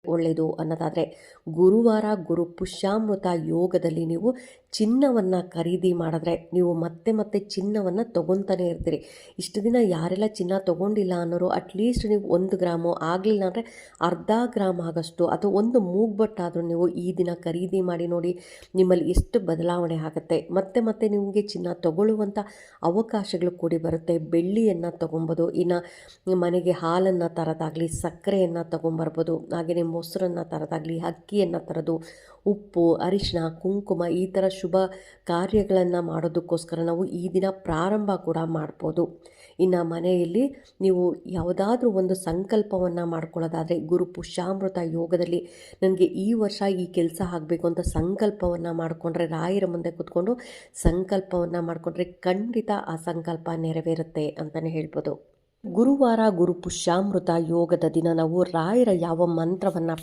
ಒಳ್ಳೆಯದು ಅನ್ನೋದಾದರೆ, ಗುರುವಾರ ಗುರು ಪುಷ್ಯಾಮೃತ ಯೋಗದಲ್ಲಿ ನೀವು ಚಿನ್ನವನ್ನು ಖರೀದಿ ಮಾಡಿದ್ರೆ ನೀವು ಮತ್ತೆ ಮತ್ತೆ ಚಿನ್ನವನ್ನು ತೊಗೊತಾನೆ ಇರ್ತೀರಿ. ಇಷ್ಟು ದಿನ ಯಾರೆಲ್ಲ ಚಿನ್ನ ತೊಗೊಂಡಿಲ್ಲ ಅನ್ನೋರು ಅಟ್ಲೀಸ್ಟ್ ನೀವು 1 ಗ್ರಾಮು ಆಗಲಿಲ್ಲ ಅಂದರೆ ಅರ್ಧ ಗ್ರಾಮ್ ಆಗಷ್ಟು ಅಥವಾ ಒಂದು ಮೂಗ್ಬಟ್ಟಾದರೂ ನೀವು ಈ ದಿನ ಖರೀದಿ ಮಾಡಿ ನೋಡಿ, ನಿಮ್ಮಲ್ಲಿ ಎಷ್ಟು ಬದಲಾವಣೆ ಆಗುತ್ತೆ. ಮತ್ತೆ ಮತ್ತೆ ನಿಮಗೆ ಚಿನ್ನ ತಗೊಳ್ಳುವಂಥ ಅವಕಾಶಗಳು ಕೂಡಿ ಬರುತ್ತೆ. ಬೆಳ್ಳಿಯನ್ನು ತೊಗೊಬೋದು, ಇನ್ನು ಮನೆಗೆ ಹಾಲನ್ನು ತರೋದಾಗಲಿ, ಸಕ್ಕರೆಯನ್ನು ತೊಗೊಂಬರ್ಬೋದು, ಹಾಗೆಯೇ ಮೊಸರನ್ನು ತರೋದಾಗಲಿ, ಅಕ್ಕಿಯನ್ನು ತರೋದು, ಉಪ್ಪು, ಅರಿಶಿನ, ಕುಂಕುಮ ಈ ಥರ ಶುಭ ಕಾರ್ಯಗಳನ್ನು ಮಾಡೋದಕ್ಕೋಸ್ಕರ ನಾವು ಈ ದಿನ ಪ್ರಾರಂಭ ಕೂಡ ಮಾಡ್ಬೋದು. ಇನ್ನು ಮನೆಯಲ್ಲಿ ನೀವು ಯಾವುದಾದ್ರೂ ಒಂದು ಸಂಕಲ್ಪವನ್ನು ಮಾಡ್ಕೊಳ್ಳೋದಾದರೆ, ಗುರು ಪುಷ್ಯಾಮೃತ ಯೋಗದಲ್ಲಿ ನನಗೆ ಈ ವರ್ಷ ಈ ಕೆಲಸ ಆಗಬೇಕು ಅಂತ ಸಂಕಲ್ಪವನ್ನು ಮಾಡಿಕೊಂಡ್ರೆ, ರಾಯರ ಮುಂದೆ ಕೂತ್ಕೊಂಡು ಸಂಕಲ್ಪವನ್ನು ಮಾಡಿಕೊಂಡ್ರೆ ಖಂಡಿತ ಆ ಸಂಕಲ್ಪ ನೆರವೇರುತ್ತೆ ಅಂತಲೇ ಹೇಳ್ಬೋದು. ಗುರುವಾರ ಗುರು ಪುಷ್ಯಾಮೃತ ಯೋಗದ ದಿನ ನಾವು ರಾಯರ ಯಾವ ಮಂತ್ರವನ್ನು